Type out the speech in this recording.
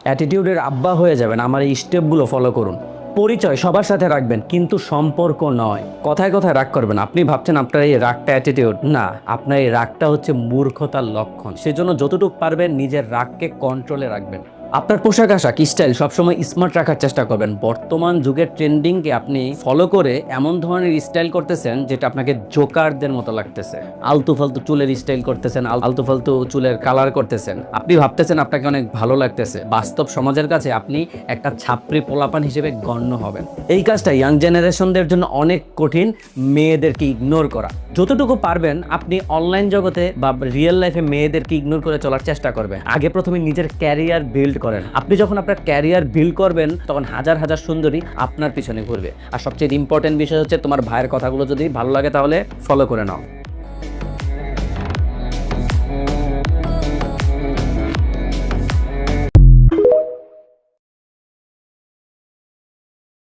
অ্যাটিটিউডের আব্বা হয়ে যাবেন, আমার এই স্টেপগুলো ফলো করুন। পরিচয় সবার সাথে রাখবেন, কিন্তু সম্পর্ক নয়। কথায় কথায় রাগ করবেন। আপনি ভাবছেন আপনার এই রাগটা অ্যাটিটিউড, না, আপনার এই রাগটা হচ্ছে মূর্খতার লক্ষণ। সেজন্য যতটুকু পারবেন নিজের রাগকে কন্ট্রোলে রাখবেন। আপনার পোশাক আশাক স্টাইল সবসময় স্মার্ট রাখার চেষ্টা করবেন। বর্তমান যুগের ট্রেন্ডিংকে আপনি ফলো করে এমন ধরনের স্টাইল করতেছেন যেটা আপনাকে জোকারদের মতো লাগতেছে। আলতু ফালতু চুলের স্টাইল করতেছেন, আলতু ফালতু চুলের কালার করতেছেন। আপনি ভাবতেছেন আপনাকে অনেক ভালো লাগতেছে, বাস্তব সমাজের কাছে আপনি একটা ছাপরি পোলাপান হিসেবে গণ্য হবেন। এই কাজটা ইয়াং জেনারেশনদের জন্য অনেক কঠিন, মেয়েদেরকে ইগনোর করা। যতটুকু পারবেন আপনি অনলাইন জগতে বা রিয়েল লাইফে মেয়েদেরকে ইগনোর করে চলার চেষ্টা করবেন। আগে প্রথমে নিজের ক্যারিয়ার বিল্ড করেন। আপনি যখন আপনার ক্যারিয়ার বিল্ড করবেন তখন হাজার হাজার সুন্দরী আপনার পিছনে ঘুরবে। আর সবচেয়ে ইম্পর্টেন্ট বিষয় হচ্ছে, তোমার ভাইয়ের কথাগুলো যদি ভালো লাগে তাহলে ফলো করে নাও।